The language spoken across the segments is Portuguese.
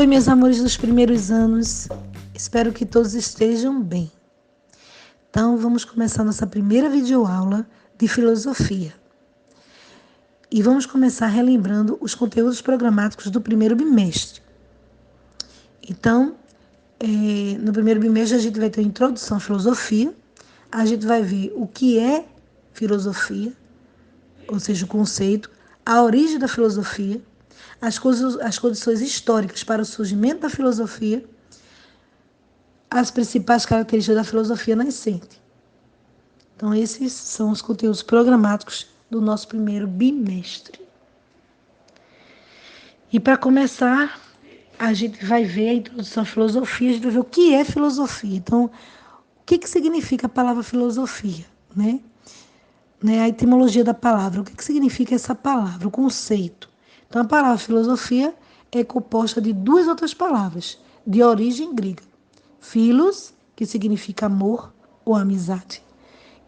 Oi, meus amores dos primeiros anos, espero que todos estejam bem. Então, vamos começar nossa primeira videoaula de filosofia. E vamos começar relembrando os conteúdos programáticos do primeiro bimestre. Então, no primeiro bimestre a gente vai ter a introdução à filosofia, a gente vai ver o que é filosofia, ou seja, o conceito, a origem da filosofia, as condições históricas para o surgimento da filosofia, as principais características da filosofia nascente. Então, esses são os conteúdos programáticos do nosso primeiro bimestre. E para começar, a gente vai ver a introdução à filosofia, a gente vai ver o que é filosofia. Então, o que significa a palavra filosofia, né? A etimologia da palavra, o que significa essa palavra, o conceito. Então, a palavra filosofia é composta de duas outras palavras, de origem grega. Philos, que significa amor ou amizade,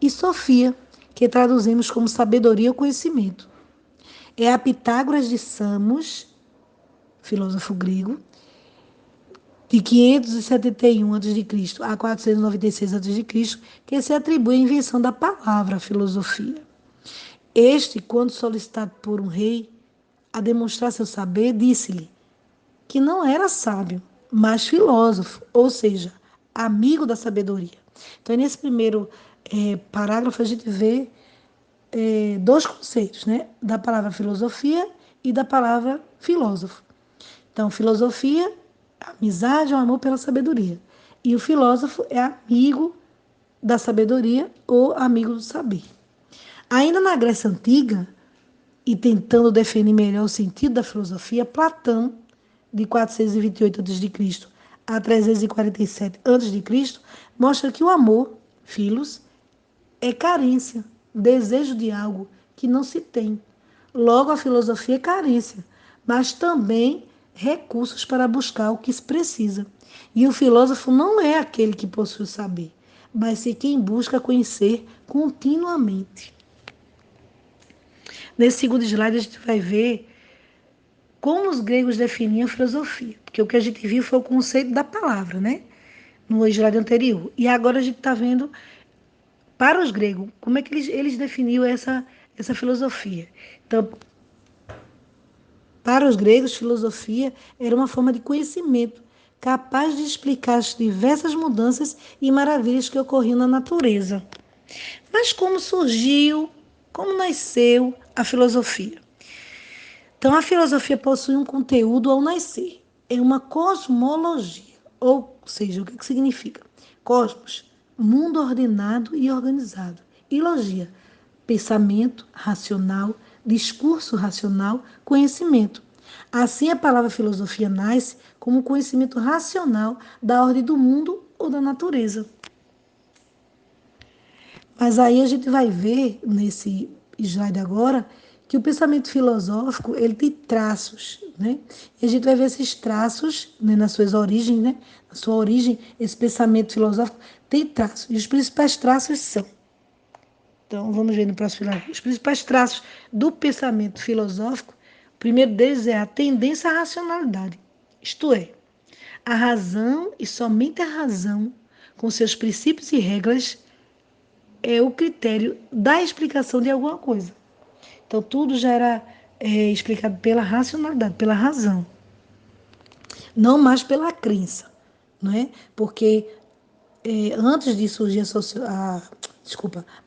e Sofia, que traduzimos como sabedoria ou conhecimento. É a Pitágoras de Samos, filósofo grego, de 571 a.C. a 496 a.C., que se atribui a invenção da palavra filosofia. Este, quando solicitado por um rei a demonstrar seu saber, disse-lhe que não era sábio, mas filósofo, ou seja, amigo da sabedoria. Então, nesse primeiro parágrafo, a gente vê dois conceitos, né? Da palavra filosofia e da palavra filósofo. Então, filosofia, amizade ou amor pela sabedoria. E o filósofo é amigo da sabedoria ou amigo do saber. Ainda na Grécia Antiga, e tentando definir melhor o sentido da filosofia, Platão, de 428 a.C. a 347 a.C., mostra que o amor, philos, é carência, desejo de algo que não se tem. Logo, a filosofia é carência, mas também recursos para buscar o que se precisa. E o filósofo não é aquele que possui o saber, mas sim quem busca conhecer continuamente. Nesse segundo slide, a gente vai ver como os gregos definiam a filosofia, porque o que a gente viu foi o conceito da palavra, né? No slide anterior. E agora a gente está vendo, para os gregos, como é que eles definiam essa filosofia. Então, para os gregos, filosofia era uma forma de conhecimento capaz de explicar as diversas mudanças e maravilhas que ocorriam na natureza. Mas como surgiu, como nasceu a filosofia? Então, a filosofia possui um conteúdo ao nascer. É uma cosmologia, ou seja, o que significa? Cosmos, mundo ordenado e organizado. E logia, pensamento racional, discurso racional, conhecimento. Assim, a palavra filosofia nasce como conhecimento racional da ordem do mundo ou da natureza. Mas aí a gente vai ver, nesse slide agora, que o pensamento filosófico ele tem traços, né? E a gente vai ver esses traços, né, nas suas origens, né? Na sua origem, esse pensamento filosófico tem traços. E os principais traços são... Então, vamos ver no próximo slide. Os principais traços do pensamento filosófico, o primeiro deles é a tendência à racionalidade. Isto é, a razão e somente a razão, com seus princípios e regras, é o critério da explicação de alguma coisa. Então, tudo já era explicado pela racionalidade, pela razão, não mais pela crença, não é? Porque antes de surgir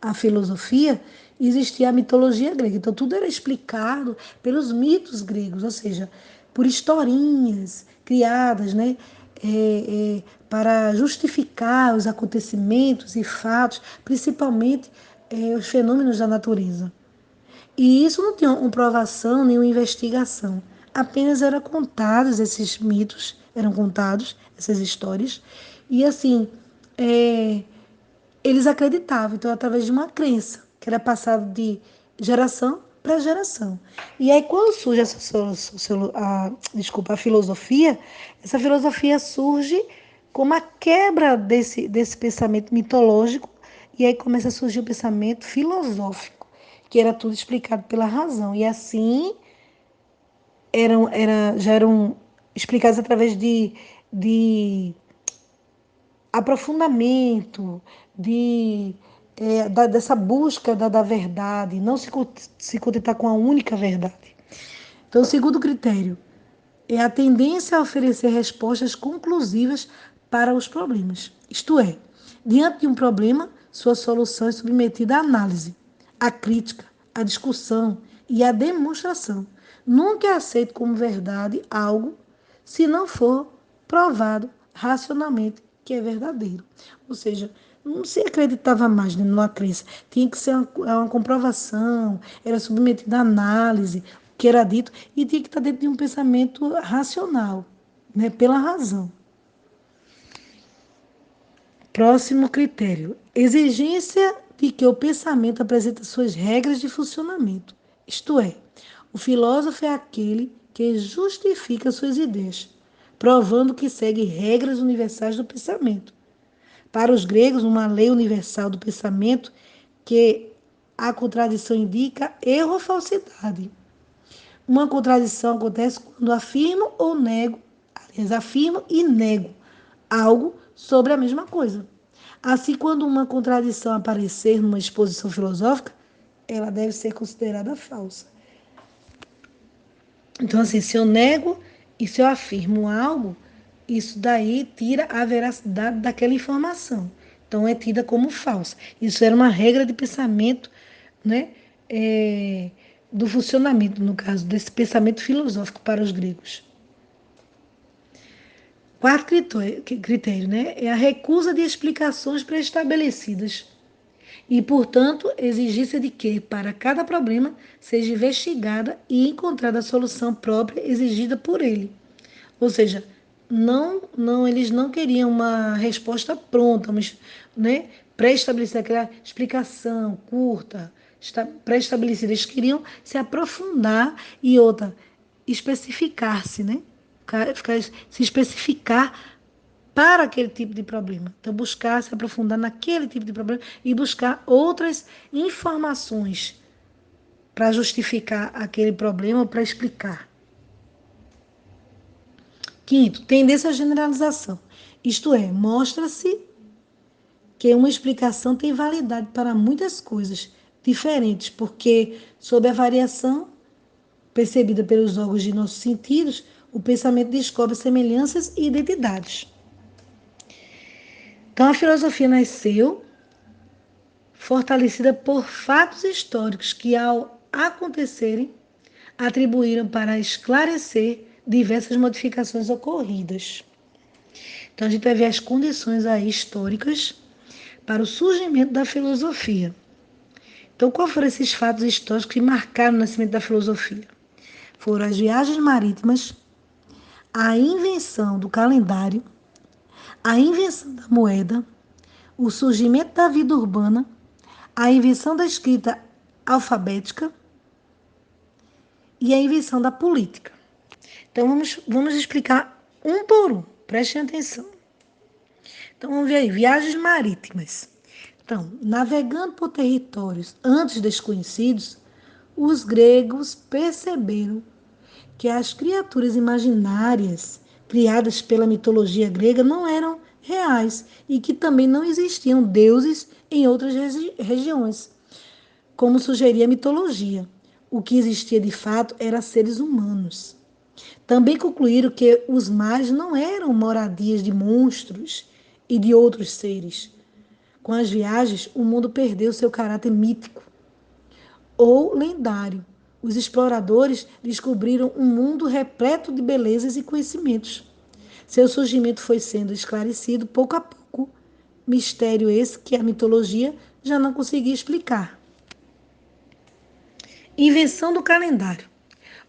a filosofia, existia a mitologia grega. Então, tudo era explicado pelos mitos gregos, ou seja, por historinhas criadas, né? Para justificar os acontecimentos e fatos, principalmente os fenômenos da natureza. E isso não tinha comprovação nem uma investigação. Apenas eram contados esses mitos, eram contados essas histórias. E assim, eles acreditavam, então, através de uma crença, que era passada de geração para geração. E aí, quando surge a filosofia, essa filosofia surge como a quebra desse pensamento mitológico, e aí começa a surgir o pensamento filosófico, que era tudo explicado pela razão. E assim, já eram explicadas através de aprofundamento, dessa busca da verdade, não se contentar com a única verdade. Então, o segundo critério é a tendência a oferecer respostas conclusivas para os problemas. Isto é, diante de um problema, sua solução é submetida à análise, à crítica, à discussão e à demonstração. Nunca é aceito como verdade algo se não for provado racionalmente que é verdadeiro. Ou seja, não se acreditava mais numa crença. Tinha que ser uma comprovação, era submetida à análise, o que era dito, e tinha que estar dentro de um pensamento racional, né, pela razão. Próximo critério: exigência de que o pensamento apresente suas regras de funcionamento. Isto é, o filósofo é aquele que justifica suas ideias, provando que segue regras universais do pensamento. Para os gregos, uma lei universal do pensamento que a contradição indica erro ou falsidade. Uma contradição acontece quando afirmo ou nego, aliás, afirmo e nego algo sobre a mesma coisa. Assim, quando uma contradição aparecer numa exposição filosófica, ela deve ser considerada falsa. Então, assim, se eu nego e se eu afirmo algo, isso daí tira a veracidade daquela informação. Então, é tida como falsa. Isso era uma regra de pensamento, né? Do funcionamento, no caso, desse pensamento filosófico para os gregos. Quarto critério, né? É a recusa de explicações pré-estabelecidas e, portanto, exigência de que, para cada problema, seja investigada e encontrada a solução própria exigida por ele. Ou seja, eles não queriam uma resposta pronta, né, pré-estabelecida, aquela explicação curta, pré-estabelecida. Eles queriam se aprofundar e outra, especificar-se, né? Se especificar para aquele tipo de problema. Então, buscar se aprofundar naquele tipo de problema e buscar outras informações para justificar aquele problema ou para explicar. Quinto, tendência à generalização. Isto é, mostra-se que uma explicação tem validade para muitas coisas diferentes, porque, sob a variação percebida pelos órgãos de nossos sentidos, o pensamento descobre semelhanças e identidades. Então, a filosofia nasceu fortalecida por fatos históricos que, ao acontecerem, atribuíram para esclarecer diversas modificações ocorridas. Então, a gente vai ver as condições aí históricas para o surgimento da filosofia. Então, quais foram esses fatos históricos que marcaram o nascimento da filosofia? Foram as viagens marítimas, a invenção do calendário, a invenção da moeda, o surgimento da vida urbana, a invenção da escrita alfabética e a invenção da política. Então, vamos explicar um por um. Prestem atenção. Então, vamos ver aí. Viagens marítimas. Então, navegando por territórios antes desconhecidos, os gregos perceberam que as criaturas imaginárias criadas pela mitologia grega não eram reais e que também não existiam deuses em outras regiões, como sugeria a mitologia. O que existia de fato eram seres humanos. Também concluíram que os mares não eram moradias de monstros e de outros seres. Com as viagens, o mundo perdeu seu caráter mítico ou lendário. Os exploradores descobriram um mundo repleto de belezas e conhecimentos. Seu surgimento foi sendo esclarecido pouco a pouco, mistério esse que a mitologia já não conseguia explicar. Invenção do calendário.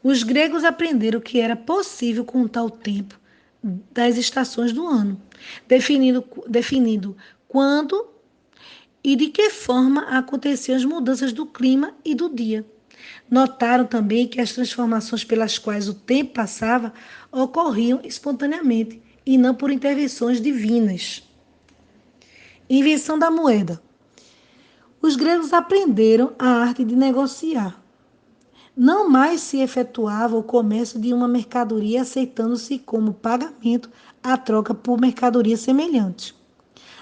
Os gregos aprenderam que era possível contar o tempo das estações do ano, definindo quando e de que forma aconteciam as mudanças do clima e do dia. Notaram também que as transformações pelas quais o tempo passava ocorriam espontaneamente e não por intervenções divinas. Invenção da moeda. Os gregos aprenderam a arte de negociar. Não mais se efetuava o comércio de uma mercadoria aceitando-se como pagamento a troca por mercadorias semelhantes.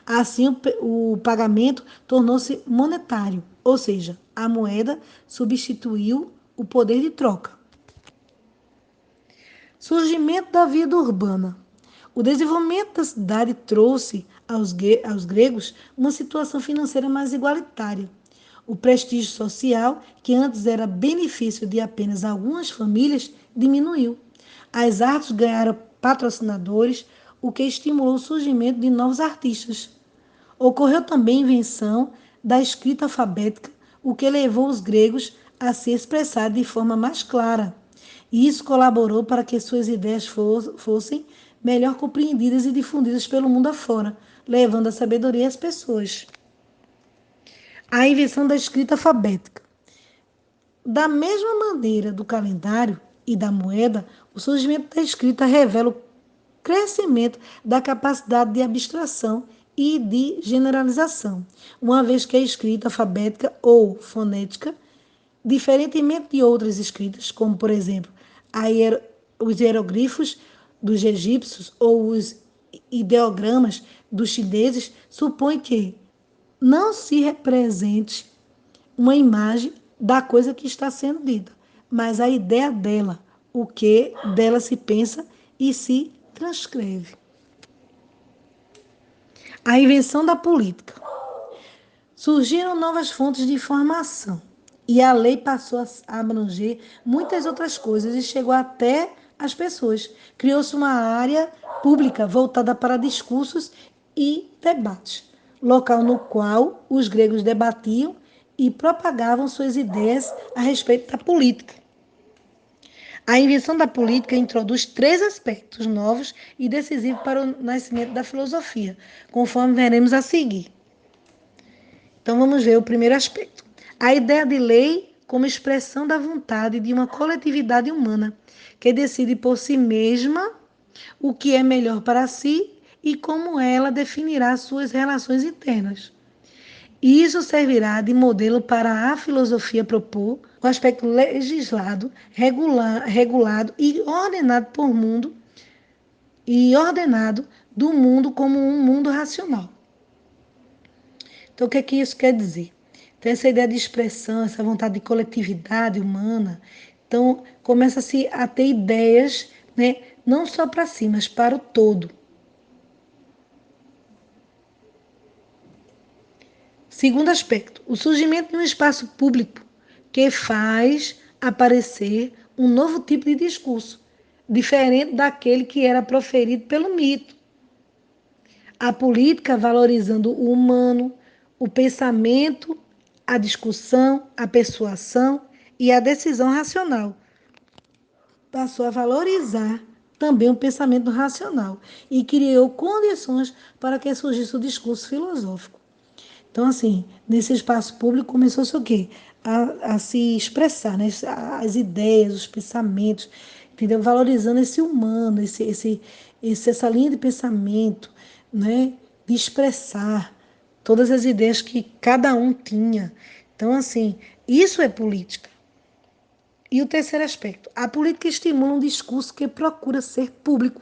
Assim, o pagamento tornou-se monetário, ou seja, a moeda substituiu o poder de troca. Surgimento da vida urbana. O desenvolvimento da cidade trouxe aos gregos uma situação financeira mais igualitária. O prestígio social, que antes era benefício de apenas algumas famílias, diminuiu. As artes ganharam patrocinadores, o que estimulou o surgimento de novos artistas. Ocorreu também a invenção da escrita alfabética, o que levou os gregos a se expressar de forma mais clara. E isso colaborou para que suas ideias fossem melhor compreendidas e difundidas pelo mundo afora, levando a sabedoria às pessoas. A invenção da escrita alfabética. Da mesma maneira do calendário e da moeda, o surgimento da escrita revela o crescimento da capacidade de abstração e de generalização, uma vez que a escrita alfabética ou fonética, diferentemente de outras escritas, como por exemplo os hieroglifos dos egípcios ou os ideogramas dos chineses, supõe que não se represente uma imagem da coisa que está sendo dita, mas a ideia dela, o que dela se pensa e se transcreve. A invenção da política. Surgiram novas fontes de informação e a lei passou a abranger muitas outras coisas e chegou até as pessoas. Criou-se uma área pública voltada para discursos e debates, local no qual os gregos debatiam e propagavam suas ideias a respeito da política. A invenção da política introduz três aspectos novos e decisivos para o nascimento da filosofia, conforme veremos a seguir. Então vamos ver o primeiro aspecto. A ideia de lei como expressão da vontade de uma coletividade humana, que decide por si mesma o que é melhor para si e como ela definirá suas relações internas. E isso servirá de modelo para a filosofia propor o aspecto legislado, regulado e ordenado por mundo e ordenado do mundo como um mundo racional. Então, o que é que isso quer dizer? Então, essa ideia de expressão, essa vontade de coletividade humana, então começa-se a ter ideias, né, não só para si, mas para o todo. Segundo aspecto, o surgimento de um espaço público que faz aparecer um novo tipo de discurso, diferente daquele que era proferido pelo mito. A política valorizando o humano, o pensamento, a discussão, a persuasão e a decisão racional. Passou a valorizar também o pensamento racional e criou condições para que surgisse o discurso filosófico. Então, assim, nesse espaço público começou-se o quê? A se expressar, né? As ideias, os pensamentos, entendeu? Valorizando esse humano, essa linha de pensamento, né? De expressar todas as ideias que cada um tinha. Então, assim, isso é política. E o terceiro aspecto, a política estimula um discurso que procura ser público,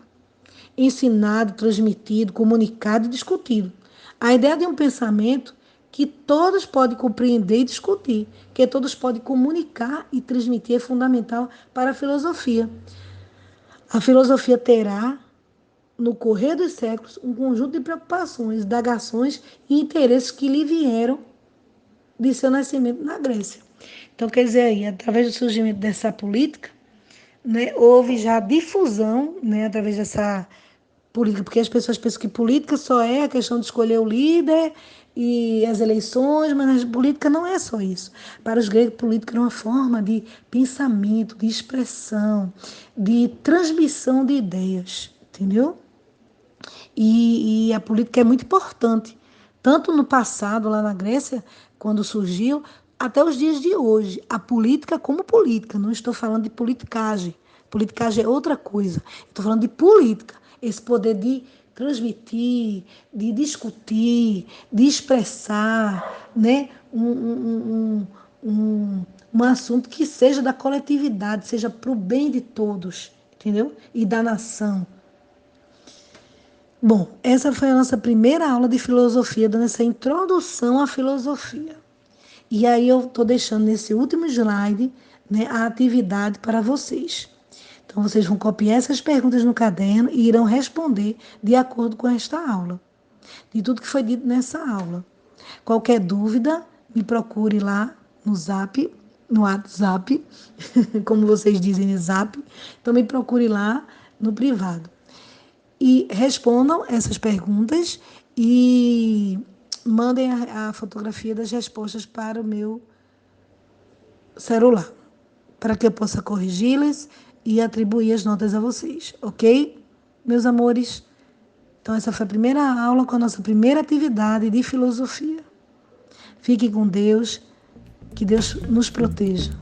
ensinado, transmitido, comunicado e discutido. A ideia de um pensamento que todos podem compreender e discutir, que todos podem comunicar e transmitir é fundamental para a filosofia. A filosofia terá, no correr dos séculos, um conjunto de preocupações, indagações e interesses que lhe vieram de seu nascimento na Grécia. Então, quer dizer aí, através do surgimento dessa política, né, houve já difusão, né, através dessa política, porque as pessoas pensam que política só é a questão de escolher o líder e as eleições, mas a política não é só isso. Para os gregos, política era uma forma de pensamento, de expressão, de transmissão de ideias, entendeu? E a política é muito importante, tanto no passado, lá na Grécia, quando surgiu, até os dias de hoje. A política como política, não estou falando de politicagem. Politicagem é outra coisa. Estou falando de política, esse poder de transmitir, de discutir, de expressar, né? um assunto que seja da coletividade, seja para o bem de todos, entendeu? E da nação. Bom, essa foi a nossa primeira aula de filosofia, dando essa introdução à filosofia. E aí eu estou deixando nesse último slide, né, a atividade para vocês. Então, vocês vão copiar essas perguntas no caderno e irão responder de acordo com esta aula, de tudo que foi dito nessa aula. Qualquer dúvida, me procure lá no Zap, no WhatsApp, como vocês dizem no Zap. Então, me procure lá no privado. E respondam essas perguntas e mandem a fotografia das respostas para o meu celular, para que eu possa corrigi-las e atribuir as notas a vocês, ok? Meus amores, então essa foi a primeira aula com a nossa primeira atividade de filosofia. Fiquem com Deus, que Deus nos proteja.